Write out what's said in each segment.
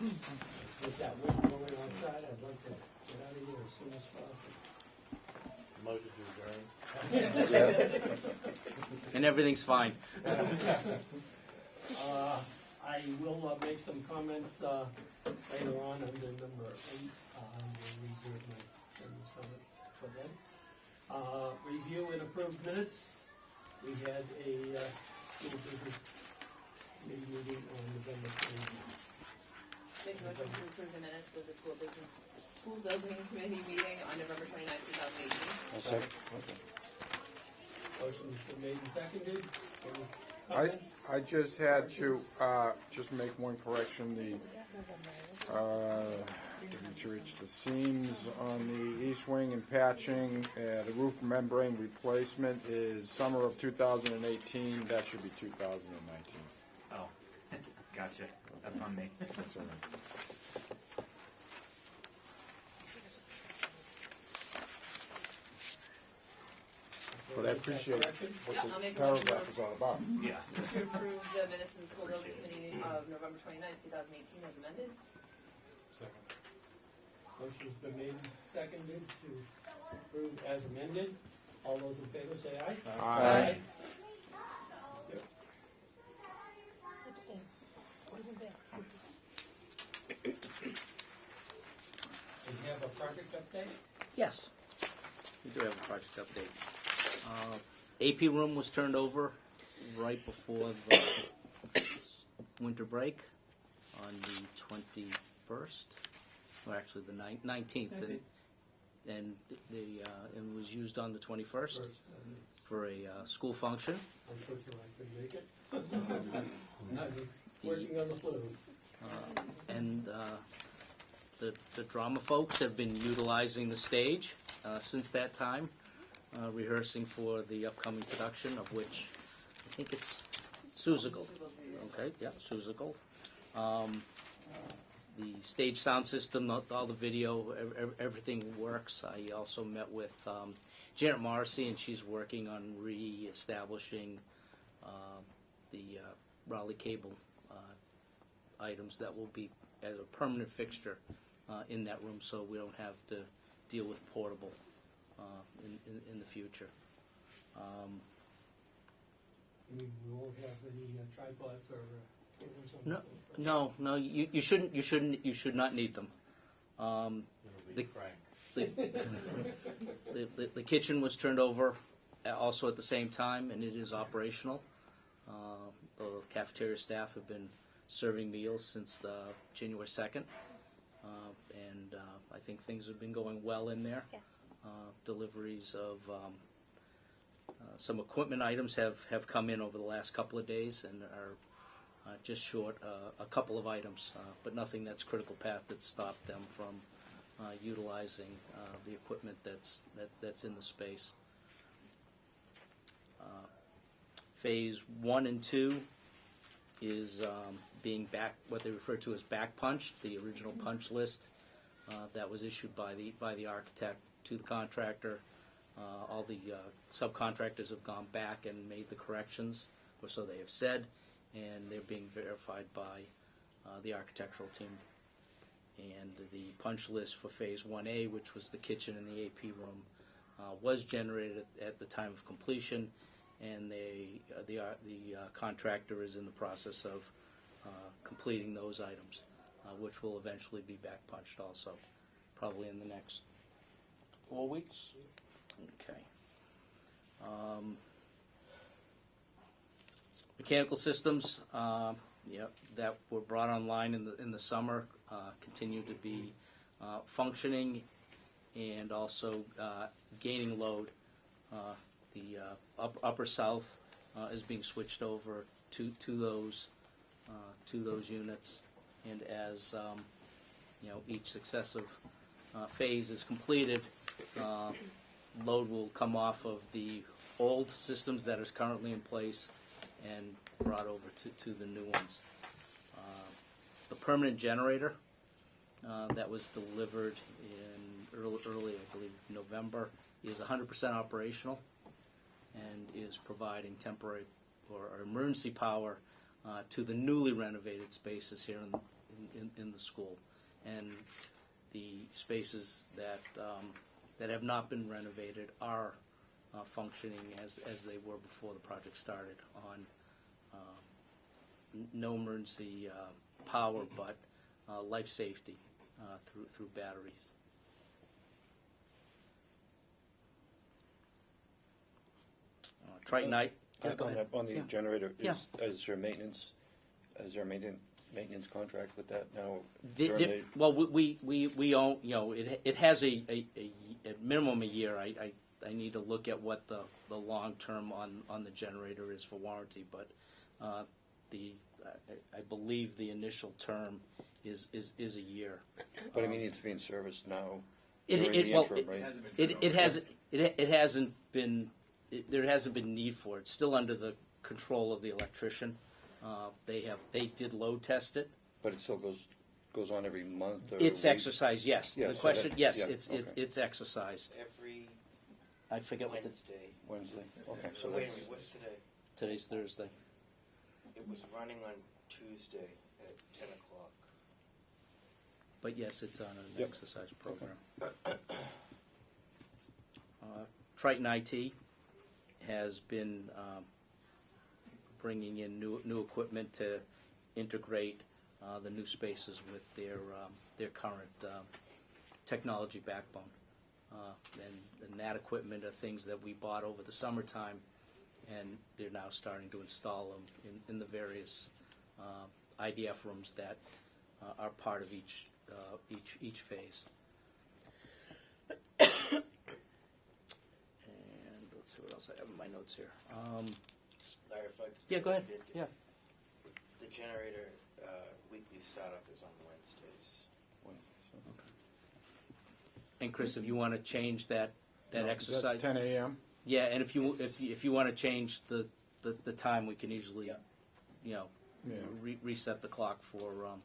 With that wind blowing outside, I'd like to get out of here as soon as possible. Motion to adjourn. And everything's fine. I will make some comments later on under number 8. We'll reserve my chairman's comment for then. Review and approve minutes. We had a school business committee meeting on November 29th. Make a motion to approve the minutes of the school building committee meeting on November 29th, 2018. Motion's been made and seconded. Any comments? I just had to just make one correction. The seams on the east wing and patching, the roof membrane replacement is summer of 2018. That should be 2019. Oh, gotcha. That's on me. That's all right. But I appreciate what Yeah, this I'll make a motion paragraph is all about. Yeah. To approve the minutes of the school building committee of November 29th, 2018 as amended. Motion's been made and seconded to approve as amended. All those in favor say aye. Aye. Yep. Abstain. Wasn't there. And you have a project update? Yes, we do have a project update. AP room was turned over right before the winter break on the 21st, or actually the 19th, and it was used on the 21st First, for a school function. unfortunately, I couldn't make it. I was working on the flu. And the drama folks have been utilizing the stage since that time, rehearsing for the upcoming production, of which I think it's Seussical. Okay, yeah, Seussical. The stage sound system, all the video, everything works. I also met with Janet Morrissey, and she's working on re-establishing the Raleigh cable items that will be as a permanent fixture in that room, so we don't have to deal with portable in the future. We won't have any tripods or cables on the No, you should not need them. It'll be Frank. The kitchen was turned over also at the same time, and it is operational. The cafeteria staff have been serving meals since January 2nd, and I think things have been going well in there. Yes. Deliveries of some equipment items have come in over the last couple of days and are just short a couple of items, but nothing that's critical path that stopped them from utilizing the equipment that's in the space. Phase 1 and 2 is being what they refer to as back punched, the original punch list that was issued by the architect to the contractor. All the subcontractors have gone back and made the corrections, or so they have said, and they're being verified by the architectural team. And the punch list for Phase 1A, which was the kitchen and the AP room, was generated at the time of completion, and the contractor is in the process of completing those items, which will eventually be back punched also, probably in the next 4 weeks. Okay. Mechanical systems, that were brought online in the summer, continue to be functioning and also gaining load. The upper south is being switched over to those units, and as each successive phase is completed, load will come off of the old systems that is currently in place and brought over to the new ones. The permanent generator that was delivered in early, I believe, November, is 100% operational and is providing temporary or emergency power to the newly renovated spaces here in the school. And the spaces that have not been renovated are functioning as they were before the project started on no emergency power, but life safety through batteries. Triton Night. Yeah, go ahead. On the Yeah. generator, Yeah. is there maintenance, maintenance contract with that now? Well, we own, you know, it has a minimum a year. I need to look at what the long term on the generator is for warranty, but I believe the initial term is a year. But I mean, it's being serviced now. It during the well, interim, right? it hasn't been there hasn't been need for it. It's still under the control of the electrician. They did load test it. But it still goes on every month? Or It's week? exercised, yes. Yeah, The so question, that's- yes, yeah, it's exercised. Every I forget what Wednesday. Wednesday, okay, so So wait a that's, minute, what's today? today's Thursday. It was running on Tuesday at 10 o'clock. But yes, it's on an Yep. exercise program. Triton IT has been bringing in new equipment to integrate the new spaces with their current technology backbone. And that equipment are things that we bought over the summertime, and they're now starting to install them in the various IDF rooms that are part of each phase. And let's see what else I have in my notes here. Larry, if I could- Yeah, go ahead. Yeah. The generator weekly startup is on Wednesdays. And Chris, if you want to change that exercise, That's 10 a.m.? yeah, and if you want to change the time, we can easily, Yeah. you know, Yeah. reset the clock for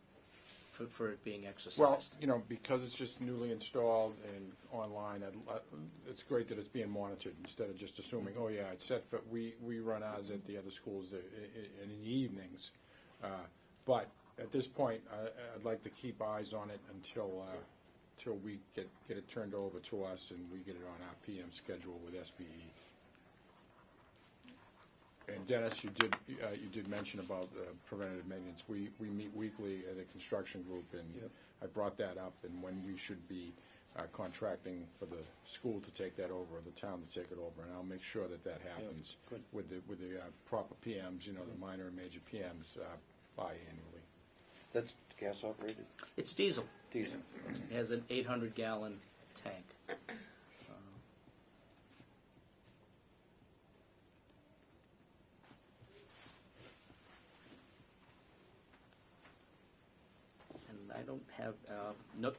it being Well, exercised. you know, because it's just newly installed and online, it's great that it's being monitored instead of just assuming, oh yeah, it's set for, we run ours at the other schools in the evenings. But at this point, I'd like to keep eyes on it until we get it turned over to us and we get it on our PM schedule with SBE. And Dennis, you did mention about preventative maintenance. We meet weekly as a construction group, and Yep. I brought that up, and when we should be contracting for the school to take that over, or the town to take it over, and I'll make sure that happens good. with the proper PMs, you know, the minor and major PMs biannually. that's gas operated, It's diesel. diesel. It has an 800-gallon tank. And I don't have,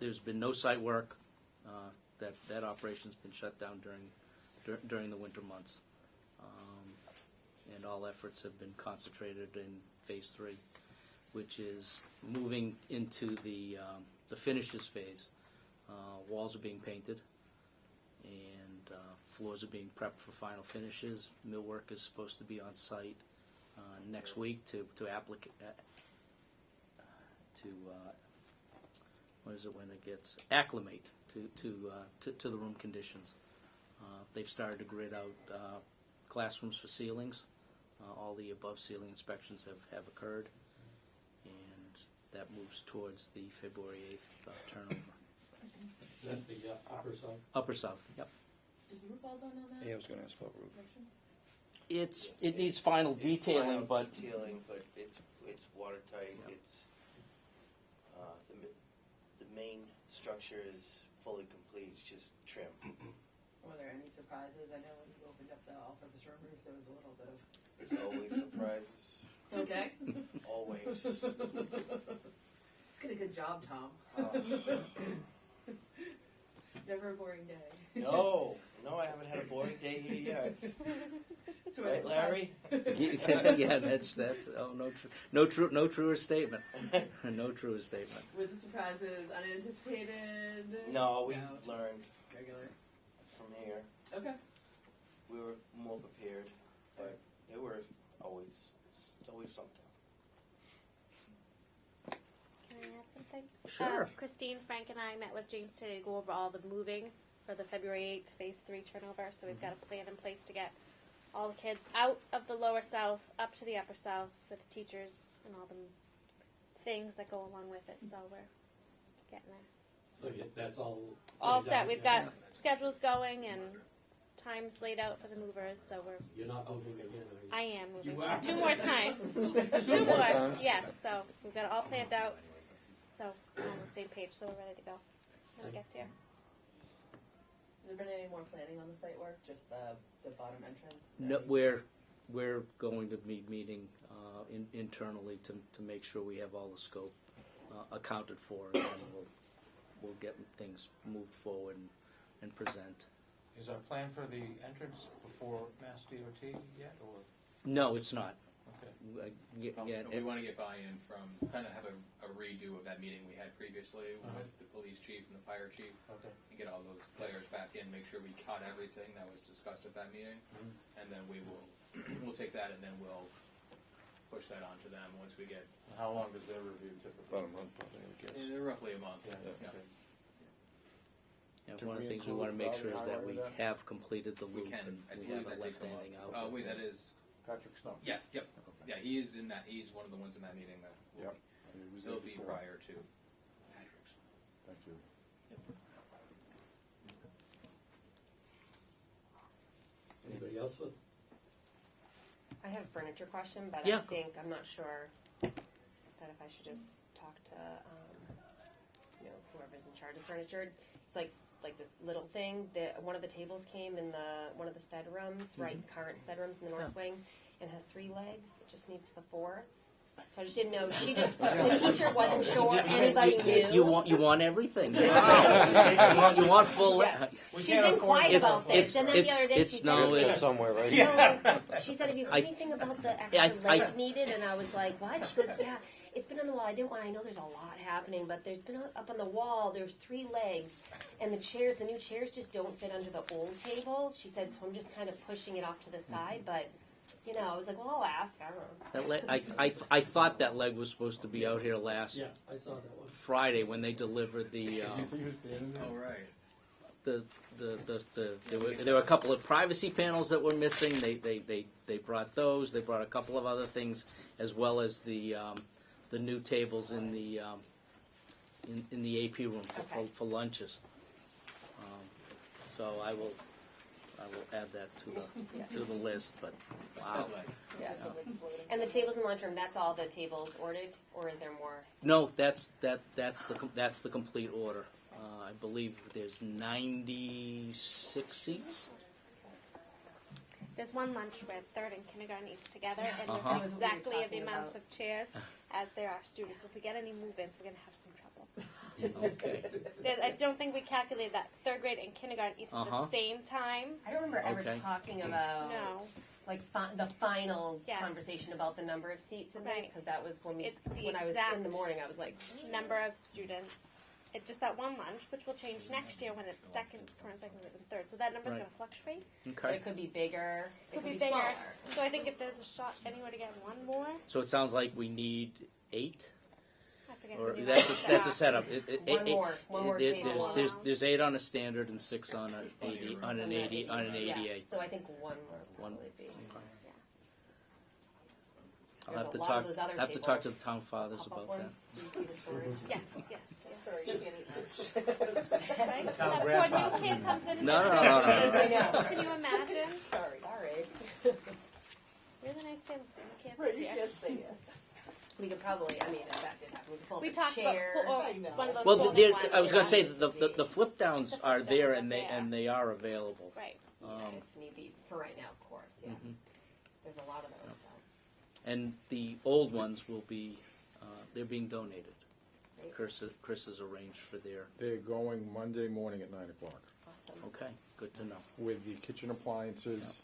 there's been no site work. That operation's been shut down during the winter months. And all efforts have been concentrated in Phase 3, which is moving into the finishes phase. Walls are being painted, and floors are being prepped for final finishes. Millwork is supposed to be on site next week to what is it when it gets acclimate to the room conditions. They've started to grid out classrooms for ceilings. All the above ceiling inspections have occurred, and that moves towards the February 8th turnover. Is that the upper side? Upper South, yep. Is the roof all done on that? Yeah, I was gonna ask about roof. section? It needs final detailing, Final but detailing, but it's watertight. Yeah. It's the main structure is fully complete. It's just trim. Were there any surprises? I know when you opened up the all-purpose room roof, there was a little bit of. It's always surprises. Okay. Always. Did a good job, Tom. Never a boring day. No, I haven't had a boring day here yet. So it's Right, Larry? yeah, that's no truer statement. No truer statement. Were the surprises unanticipated? No, we No. learned Regular. from here. Okay. We were more prepared, but it was always something. Can I ask thing? Sure. Christine, Frank, and I met with James today to go over all the moving for the February 8th Phase 3 turnover. So we've got a plan in place to get all the kids out of the lower south, up to the upper south with the teachers and all the things that go along with it. So we're getting there. So that's all. All laid set. out, We've yeah. got schedules going and times laid out for the movers. So we're. You're not moving again, are you? I am moving. You are? 2 more times. 2 more more. times? Yes. So we've got it all planned out. So we're on the same page. So we're ready to go when it gets here. Has there been any more planning on the site work? Just the bottom entrance? No, we're going to be meeting internally to make sure we have all the scope accounted for, and then we'll get things moved forward and present. Is our plan for the entrance before Mass DOT yet, or? No, it's not. Okay. We want to get buy-in from, kind of have a redo of that meeting we had previously with the police chief and the fire chief, Okay. and get all those players back in, make sure we caught everything that was discussed at that meeting, and then we'll take that and then we'll push that on to them once we get, How long is their review typically? About a month, probably, I guess. roughly a month. Yeah, Yeah. okay. Yeah, Can one of we the things we include want to make Valley sure is that we Highway there? have completed the We loop can, and I we believe haven't that left takes a anything month. out. That is, Patrick Snow. yeah, yep, yeah, he is in that, he's one of the ones in that meeting that will Yep. be, He was there it'll be before. prior to Patrick's. Thank you. Anybody else with? I have a furniture question, but Yeah. I'm not sure that if I should just talk to, whoever's in charge of furniture. It's like this little thing that one of the tables came in one of the sped rooms, right, current sped rooms in the north wing, and has 3 legs. It just needs the 4th. So I just didn't know. The teacher wasn't sure. Anybody knew. You want everything. you want full. Yes. We She's can't been afford quiet It's- about this. And then the other day it's she said, no, "Hey, it- Somewhere, right? so she said, have you heard I- anything about the Yeah, extra I- leg needed? And I was like, what? She goes, yeah, it's been on the wall. I know there's a lot happening, but there's been up on the wall, there's 3 legs. And the new chairs just don't fit under the old tables. She said, so I'm just kind of pushing it off to the side. But, I was like, well, I'll ask. I don't know. That leg, I thought that leg was supposed to be out here last Yeah, I saw that one. Friday when they delivered the. Oh, right. There were a couple of privacy panels that were missing. They brought those. They brought a couple of other things, as well as the new tables in the AP room for lunches. So I will add that to the list. But wow. Yeah, and the tables in the lunchroom, that's all the tables ordered, or is there more? No, that's the complete order. I believe there's 96 seats. There's one lunch where 3rd and kindergarten eats together, and Uh-huh. there's exactly the amounts of chairs as there are students. So if we get any move-ins, we're going to have some trouble. Okay. I don't think we calculated that 3rd grade and kindergarten eats at the same time. I don't remember ever Okay. talking about No. like the final Yes. conversation about the number of seats in this, Right. because that was when It's the I was exact in the morning, I was like, Number of students. It's just that one lunch, which will change next year when it's second, grade, and 3rd. So that number's Right. going to fluctuate. Okay. it could be bigger, it Could be bigger. bigger. So I think if there's a shot anywhere to get one more, So it sounds like we need 8. I forget. Or the new that's number. a setup. One more table. There's 8 on a standard and 6 on an ADA. So I think one more would One. probably be. I'll There's have a to lot talk. of those other Have to talk to the tables. town fathers Pop-up about that. ones. Do you see the storage? Yes, yes. Sorry, you can't eat Right? Town That poor grandfather. new kid comes in. and No, just no, no, no, sits no. I know. Can you imagine? Sorry. You're the nice tablespoon. You can't Right, sit you here. can't stay here. We could probably, in fact, it happened. We could pull up We a talked chair. about one of those. Well, folding ones. I was going to say the flip downs The flip are there downs and are there. they are available. Right. Yeah, if need be, for right now, of course, yeah. Mhm. There's a lot of those, so. And the old ones will be they're being donated. Great. Chris has arranged for their. They're going Monday morning at 9 o'clock Awesome. Okay, good to know. with the kitchen appliances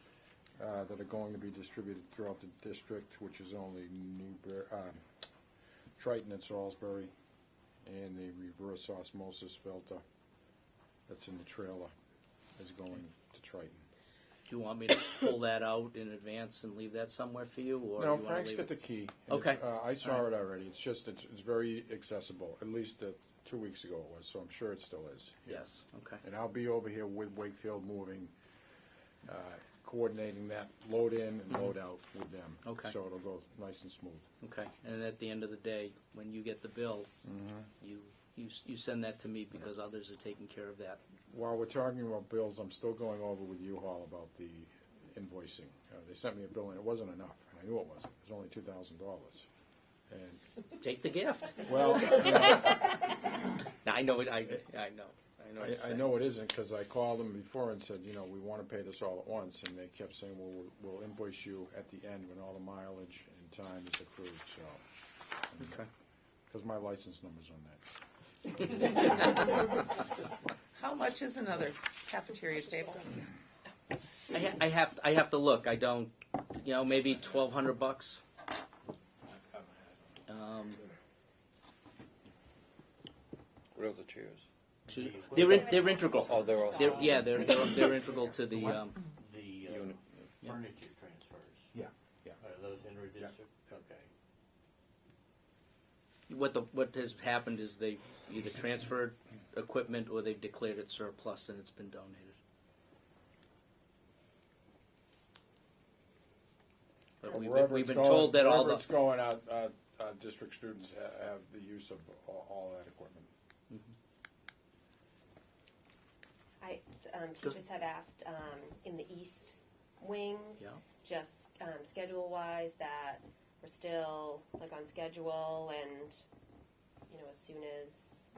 that are going to be distributed throughout the district, which is only Triton and Salisbury, and the reverse osmosis filter that's in the trailer is going to Triton. you want me to pull that out in advance and leave that somewhere for you, or No, you want Frank's to leave got it? the key. And Okay. it's, I saw it already. It's just, it's very accessible, at least 2 weeks ago it was, so I'm sure it still is. Yes. Okay. And I'll be over here with Wakefield moving, coordinating that load in and load out with them. Okay. So it'll go nice and smooth. Okay. And at the end of the day, when you get the bill, you send that to me because others are taking care of that. While we're talking about bills, I'm still going over with U-Haul about the invoicing. They sent me a bill and it wasn't enough, and I knew it wasn't. It was only $2,000. And, Take the gift. well, you know, Now, I know it. I know. What you're I saying. know it isn't, because I called them before and said, you know, we want to pay this all at once, and they kept saying, well, we'll invoice you at the end when all the mileage and time is accrued, so. Okay. Because my license number's on that. How much is another cafeteria table? I have to look. I don't. Maybe $1,200. What are the chairs? They're integral. Oh, they're all. They're integral to the. The Unit. furniture transfers, Yeah, yeah. are those inter-district? Okay. What has happened is they've either transferred equipment or they've declared it surplus and it's been donated. But Wherever we've it's been going- told that all wherever the it's going, our district students have the use of all that equipment. Teachers had asked in the east wings, Yeah. just schedule-wise, that we're still like on schedule, and as soon as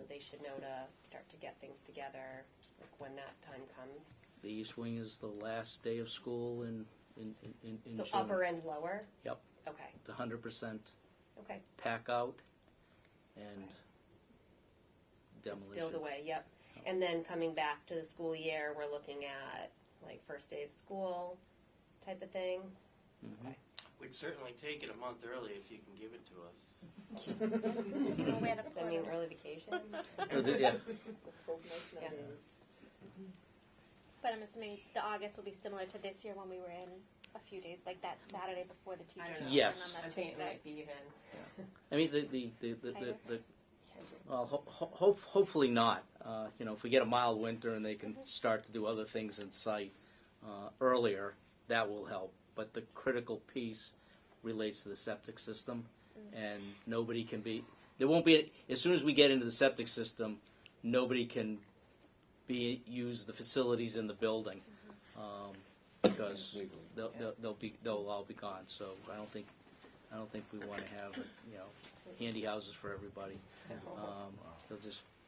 they should know to start to get things together, like when that time comes. The East Wing is the last day of school in So June. upper and lower. Yep. Okay. It's 100% Okay. pack out and demolition. Still the way. Yep. And then coming back to the school year, we're looking at like first day of school type of thing. Mhm. Okay. We'd certainly take it a month early if you can give it to us. I mean, early vacation. Yeah. Let's hope no snow Yeah. days. But I'm assuming the August will be similar to this year when we were in a few days, like that Saturday before the teachers. I don't know. Yes. And I on that think it Tuesday. might be even. I mean, well, hopefully not. If we get a mild winter and they can start to do other things in sight earlier, that will help. But the critical piece relates to the septic system, and nobody can be. There won't be as soon as we get into the septic system, nobody can use the facilities in the building because they'll all be gone. So I don't think we want to have handy houses for everybody.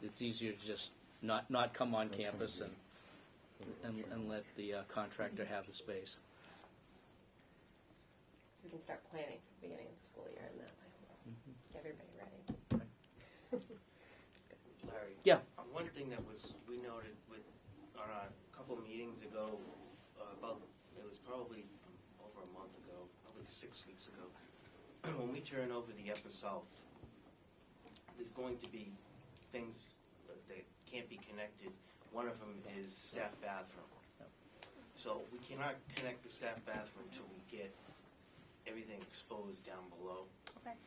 It's easier to just not come on campus and let the contractor have the space. So we can start planning for the beginning of the school year, and that way get everybody ready. Larry? Yeah. One thing that we noted on a couple meetings ago, it was probably over a month ago, probably 6 weeks ago, when we turn over the Upper South, there's going to be things that can't be connected. One of them is staff bathroom. So we cannot connect the staff bathroom until we get everything exposed down below. Okay.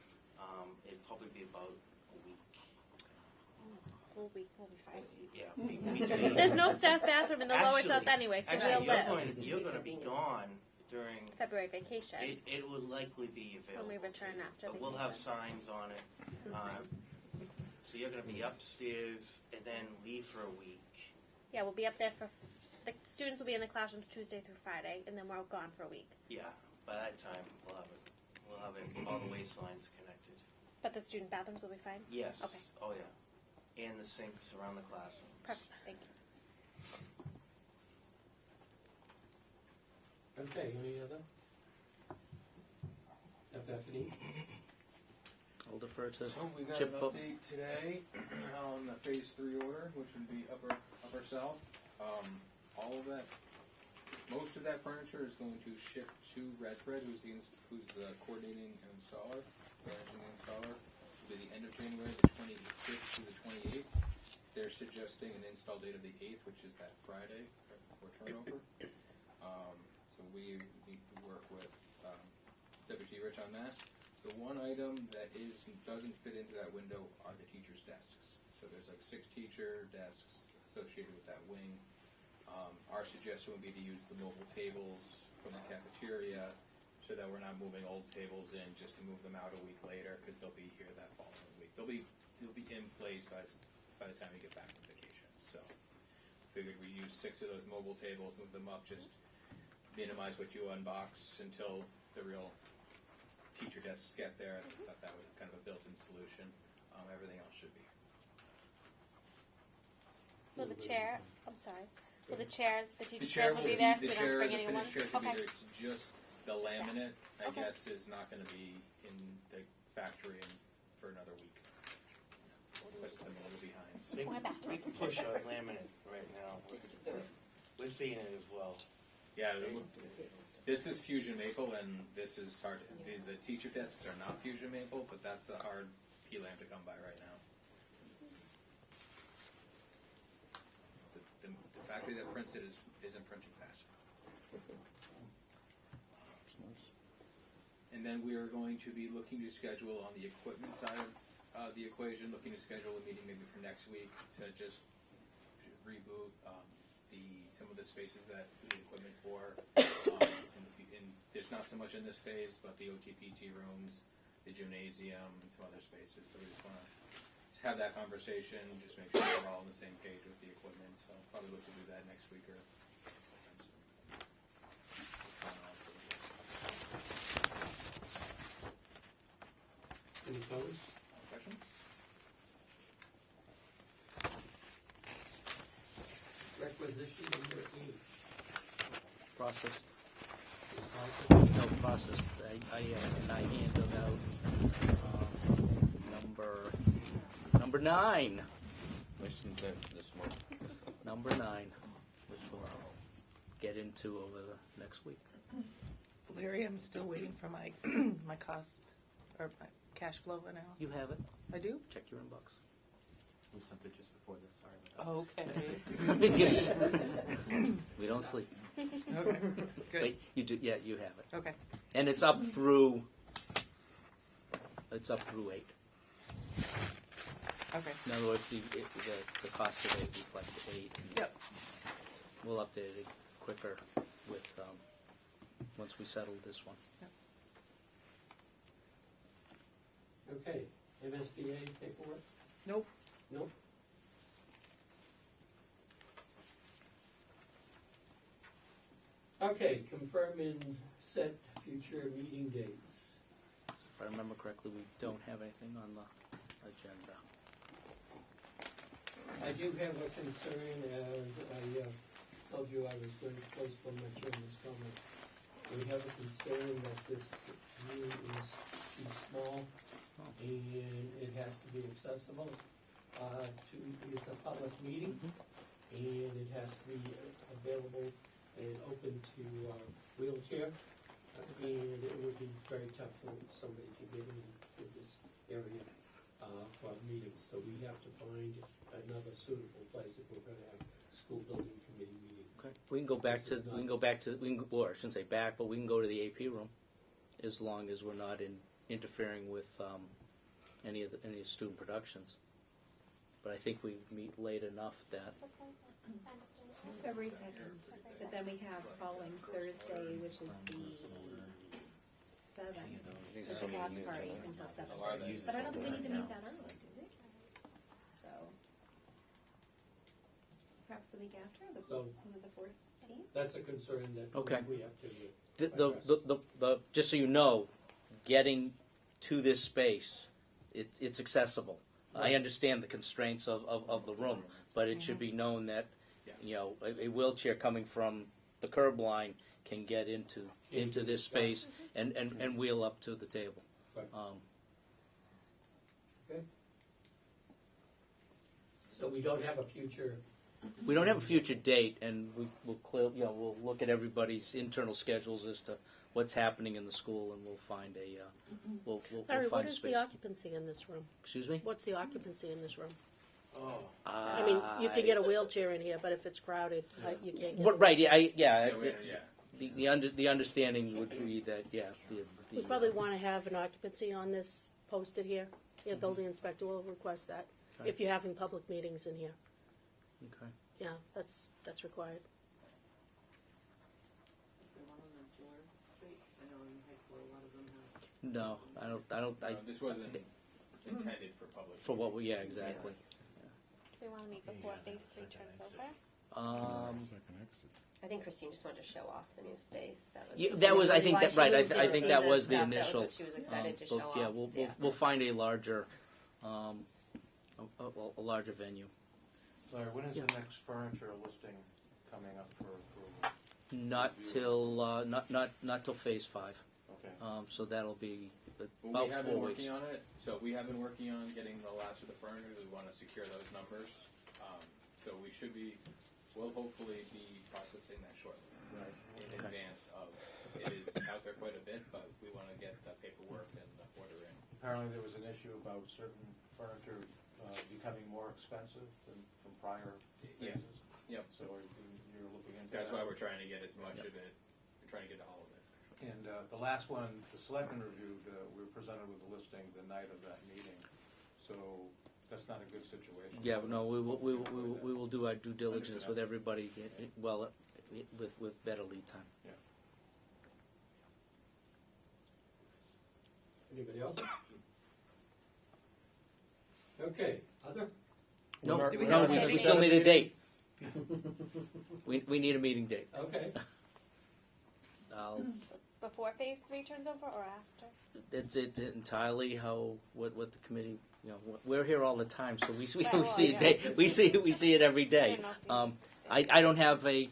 It'd probably be about a week. We'll be fine. Yeah. There's no staff bathroom in the lower Actually- south anyway, so Actually, we'll live. you're going to be gone during. February vacation. It will likely be available. When we return to you, after but we'll have vacation. signs on it. So you're going to be upstairs and then leave for a week. Yeah, we'll be up there for the students will be in the classrooms Tuesday through Friday, and then we're gone for a week. Yeah. By that time, we'll have all the waistlines connected. But the student bathrooms will be fine. Yes. Okay. Oh yeah. And the sinks around the classroom. Perfect. Thank you. Okay, any other? FF&E? I'll defer to So we got Chip. an update today on the phase 3 order, which would be upper south. All of that, most of that furniture is going to ship to Redfred, who's the coordinating and installer, managing the installer. It'll be the end of January, the 25th to the 28th. They're suggesting an install date of the 8th, which is that Friday right before turnover. So we need to work with Deputy Rich on that. The one item that doesn't fit into that window are the teachers' desks. So there's like 6 teacher desks associated with that wing. Our suggestion would be to use the mobile tables from the cafeteria so that we're not moving old tables in just to move them out a week later, because they'll be here that following week. They'll be in place by the time we get back from vacation. So figured we use 6 of those mobile tables, move them up, just minimize what you unbox until the real teacher desks get there. I thought that was kind of a built-in solution. Everything else should be. Will the chair, I'm sorry, will the chairs, the teacher chair chairs will be will there, be- so we don't bring any the ones? finished chair should be Okay. there. It's just the laminate, I Okay. guess, is not gonna be in the factory for another week. Puts them a little behind. So Big, My bathroom. big push on laminate right now. We're seeing it as well. yeah, this is Fusion Maple, and this is hard. The teacher desks are not Fusion Maple, but that's a hard P-lamp to come by right now. The factory that prints it isn't printing fast. And then we are going to be looking to schedule on the equipment side of the equation, looking to schedule a meeting maybe for next week to just reboot some of the spaces that the equipment for. And there's not so much in this phase, but the OTPT rooms, the gymnasium, and some other spaces. So we just want to have that conversation, just make sure we're all on the same page with the equipment. So probably look to do that next week or Any comments? questions. Requisition number 8. Processed. Is No, processed. I handed out number 9. Listened to this one. Number 9, which we'll get into over the next week. Larry, I'm still waiting for my my cost or my cash flow analysis. You have it. I do? Check your inbox. We sent it just before this, sorry about Okay. We don't sleep. Okay. Good. But you do. Yeah, you have it. Okay. And it's up through. It's up through 8. Okay. In other words, the cost of 8 reflects 8. Yep. We'll update it quicker with once we settle this one. Okay, MSBA paperwork? Nope. Nope. Okay, confirm and set future meeting dates. So if I remember correctly, we don't have anything on the agenda. I do have a concern, as I told you I was going to postpone my chairman's comments. We have a concern that this room is too small, and it has to be accessible it's a public meeting, and it has to be available and open to wheelchair, and it would be very tough for somebody to get into this area for meetings. So we have to find another suitable place if we're going to have school building committee meetings. Okay. We can go back to. We can go back to. We can. Or I shouldn't say back, but we can go to the AP room, as long as we're not interfering with any of the student productions. But I think we meet late enough that. February 2nd, but then we have following Thursday, which is the 7th, is the boss party until 7:30. But I don't think we need to meet that early, do we? So, perhaps the week after, So- was it the 14th? That's a concern that Okay. we have to The just so you know, getting to this space, it's accessible. I understand the constraints of the room, but it should be known that a wheelchair coming from the curb line can get into this space and wheel up to the table. Right. Okay. So we don't have a future. We don't have a future date, and we'll look at everybody's internal schedules as to what's happening in the school, and we'll find a we'll Larry, find what a is space. the occupancy in this room? Excuse me? What's the occupancy in this room? Oh, I mean, you can get a wheelchair in here, but if it's crowded, you can't get. Right? Yeah. the understanding would be that, yeah, We probably want to have an occupancy on this posted here. The building inspector will request that, Okay. if you're having public meetings in here. Okay. Yeah, that's required. No, I don't, This wasn't intended for public. for what we, yeah, exactly. Do we want to meet before phase 3 turns over? I think Christine just wanted to show off the new space. Yeah, that was, I think why that, she right, moved I in to think see that the was the stuff. That initial. what she was excited to but show yeah, off. we'll find a larger, a larger venue. Larry, when is Yeah. the next furniture listing coming up for approval? Not till, not till phase 5. Okay. So that'll be Well, about we have 4 been weeks. working on it, so we have been working on getting the last of the furniture. We want to secure those numbers. So we should be, we'll hopefully be processing that shortly. Right. In Okay. advance of, it is out there quite a bit, but we want to get the paperwork and the order in. Apparently there was an issue about certain furniture becoming more expensive than from prior Yeah. phases. Yep. So you're looking into That's that. why we're trying to get as much of it, we're trying to get all of it. And the last one, the selectmen reviewed, we were presented with a listing the night of that meeting. So that's not a good situation. Yeah, no, we will do our due diligence with everybody, well, with better lead time. Yeah. Anybody else? Okay, other? No, Do we no, have a we meeting? still need a date. We need a meeting date. Okay. Before phase 3 turns over or after? It's entirely what the committee, we're here all the time, so we Right, well, see yeah. a day, we see it every day. Fair enough, I don't have any.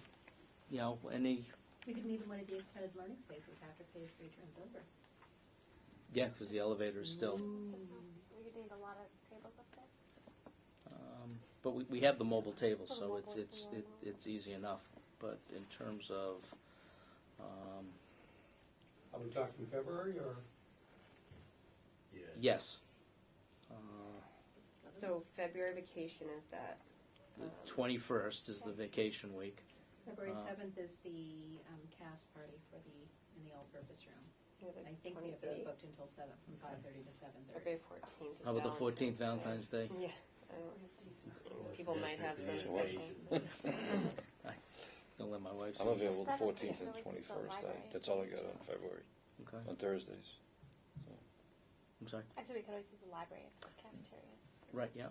We could meet in one of the extended learning spaces after phase 3 turns over. Yeah, because the elevator is still. We need a lot of tables up there. But we have the mobile table, For the so mobile, it's easy enough. But in terms of, Are we talking February or? yes, So February vacation is that? the 21st is the vacation week. February 7th is the cast party in the all-purpose room. I think we have that booked until 7, from 5:30 to 7:30. February 14th is How about the 14th, Valentine's Valentine's Day? Yeah. People might have some special. Don't let my wife see I'm me. available the 14th and Releases the 21st. library. That's all I got on February, Okay, on Thursdays. I'm sorry. I said we could always use the library if the cafeterias. Right, yeah.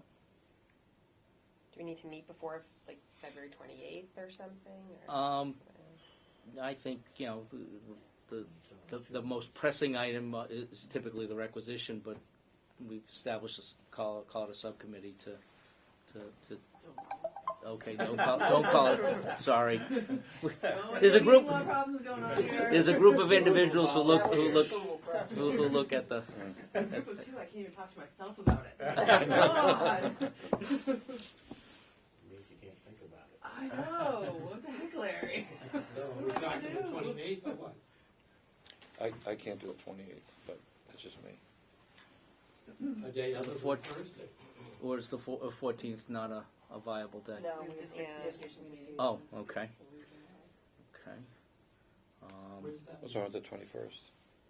Do we need to meet before, like, February 28th or something? Or? I think, the most pressing item is typically the requisition, but we've established call it a subcommittee to okay, don't call it, sorry. There's a group of individuals who look at the. A group of 2, I can't even talk to myself about it. I God. Means you can't think about it. I know. What the heck, Larry? So are we talking the 28th or what? I can't do the 28th, but that's just me. A day other than fourth- Thursday? Or is the 14th not a viable day? No, We just yeah. district meetings. Oh, okay. Okay. Where's that? What's wrong with the 21st?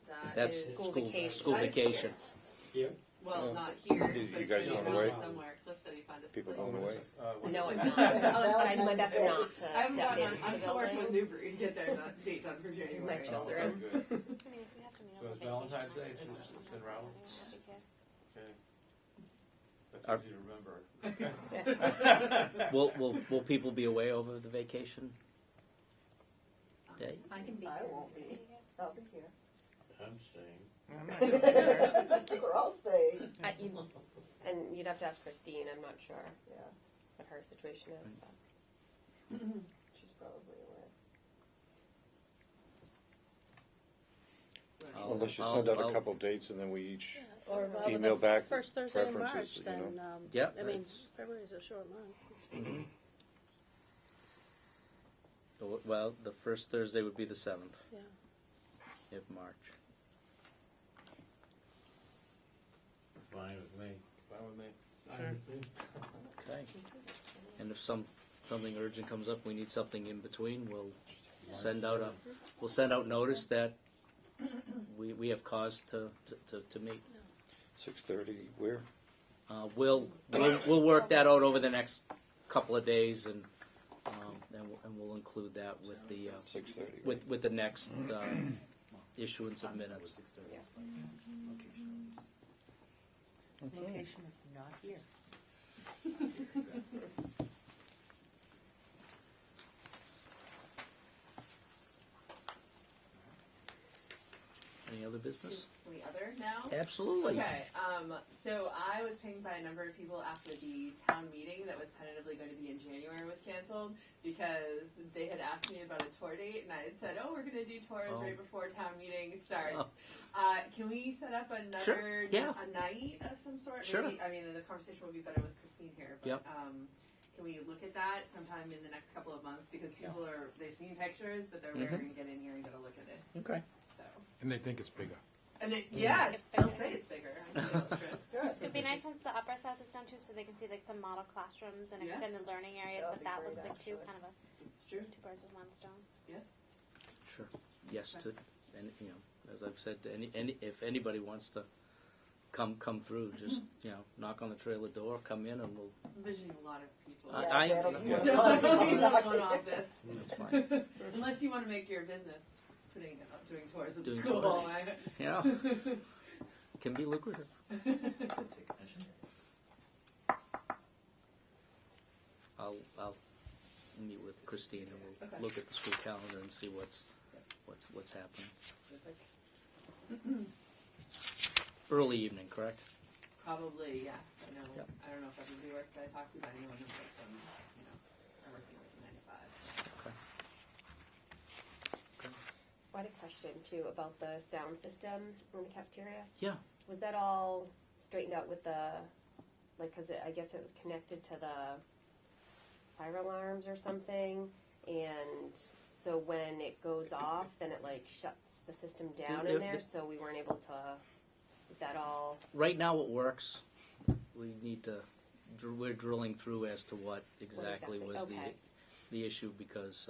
That That's is- School vacation. School That is vacation. Here? Well, Yeah. not here. You but it's guys gonna be going away? around somewhere. Cliff said he'd find us a People place. going away? No, I'm not. But I do my best not to I'm step into I'm the still working with building. Newbury to get their date done for January. My children. I mean, if we have to meet So on it's vacation, Valentine's Day, I'll it's do just- that. it's in Rowland? That'd be good. Okay. That's Our- easy to remember. Will people be away over the vacation day? I can be I here. won't be. I'll be here. I'm staying. I think we're all staying. And you'd have to ask Christine, I'm not sure Yeah, what her situation is. But. she's probably away. Unless you send out a couple dates and then we each Or about email the back first Thursday in March, preferences, you then, know. Yeah. I mean, February's a short month. Well, the first Thursday would be the 7th Yeah. of March. Fine with me. Fine with me. Okay. And if something urgent comes up, we need something in between, we'll send out notice that we have cause to meet. 6:30, where? We'll work that out over the next couple of days, and we'll include that with the 6:30. with the next issuance of minutes. Location is not here. Any other business? Any other now? Absolutely. Okay, so I was pinged by a number of people after the town meeting that was tentatively going to be in January was canceled because they had asked me about a tour date and I had said, we're going to do tours right before town meeting starts. Can we set up another a night of some sort? Sure. Maybe, I mean, the conversation will be better with Christine here, but can we look at that sometime in the next couple of months? Because people they've seen pictures, but they're ready to get in here and get a look at it. Okay. So. And they think it's bigger. And yes, they'll say it's bigger. It's good. It'd be nice once the upper south is done too, so they can see like some model classrooms and extended learning areas. That'd What be that great, looks like too, actually. kind of a It's true. two birds with one stone. Yeah. Sure. Yes. And as I've said, if anybody wants to come through, just knock on the trailer door, come in, and we'll. I'm envisioning a lot of people. I that'll be So fun. we just want off this. That's fine. Unless you want to make your business doing tours of Doing school. tours. Can be lucrative. I'll meet with Christine and we'll look at the school calendar and see what's happening. Early evening, correct? Probably, yes. I know. Yep. I don't know if everybody works that I talk to, but I know them from, are working like 9 to 5. Okay. I had a question too about the sound system in the cafeteria. Yeah. Was that all straightened out with the, because I guess it was connected to the fire alarms or something, and so when it goes off, then it shuts the system down in there, so we weren't able to, is that all? Right now it works. We need to, we're drilling through as to what exactly was the issue because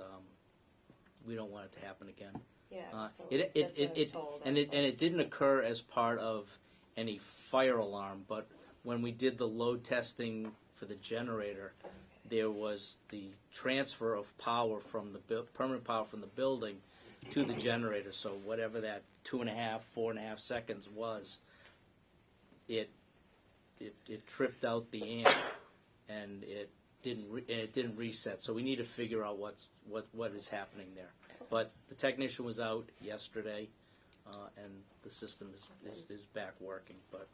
we don't want it to happen again. Yeah, so It that's what I was told. and it didn't occur as part of any fire alarm, but when we did the load testing for the generator, there was the transfer of power from the permanent power from the building to the generator. So whatever that 2.5, 4.5 seconds was, it tripped out the amp and it didn't reset. So we need to figure out what is happening there. But the technician was out yesterday, and the system is back working. But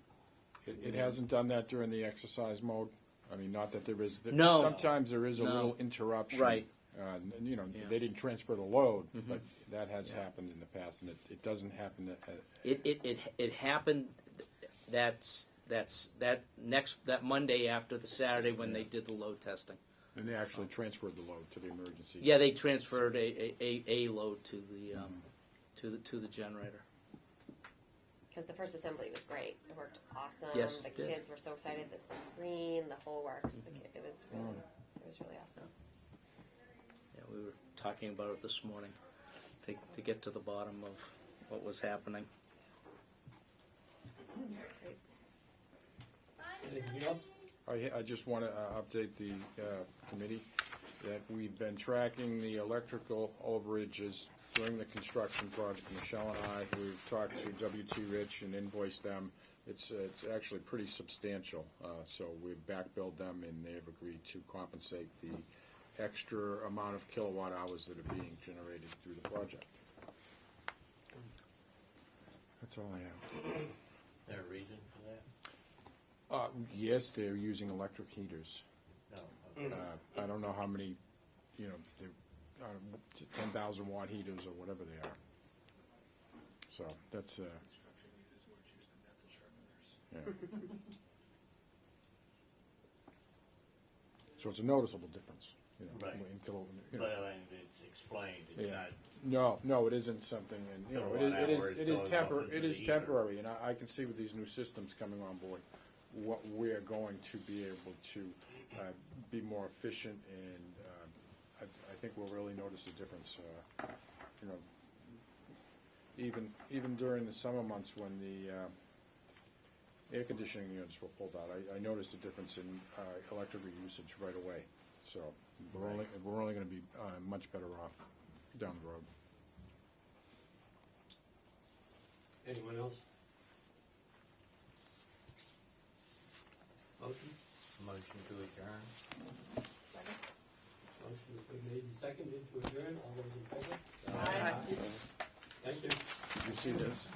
It hasn't done that during the exercise mode? I mean, not that there is. No. Sometimes there is a little interruption. Right. They didn't transfer the load, but that has happened in the past, and it doesn't happen. It happened. That Monday after the Saturday when they did the load testing. And they actually transferred the load to the emergency. Yeah, they transferred a load to the generator. Because the first assembly was great. It worked awesome. Yes, the it did. kids were so excited. The screen, the whole works. It was really awesome. Yeah, we were talking about it this morning to get to the bottom of what was happening. Anything else? I just want to update the committee that we've been tracking the electrical overages during the construction project. Michelle and I, we've talked to W.T. Rich and invoiced them. It's actually pretty substantial. So we've back-billed them, and they've agreed to compensate the extra amount of kilowatt hours that are being generated through the project. That's all I have. Is there a reason for that? Yes, they're using electric heaters. No. I don't know how many, they're 10,000 watt heaters or whatever they are. So that's yeah. So it's a noticeable difference. Right. In kilo, But I mean, it's explained. It's not. No, it isn't something, and it is temporary, and I can see with these new systems coming on board, what we're going to be able to be more efficient and I think we'll really notice a difference, you know, even during the summer months when the air conditioning units were pulled out, I noticed a difference in electrical usage right away. So we're only going to be much better off down the road. Anyone else? Motion? Motion to adjourn. Motion has been made and seconded to adjourn. All those in favor? Aye. Thank you. Did you see this?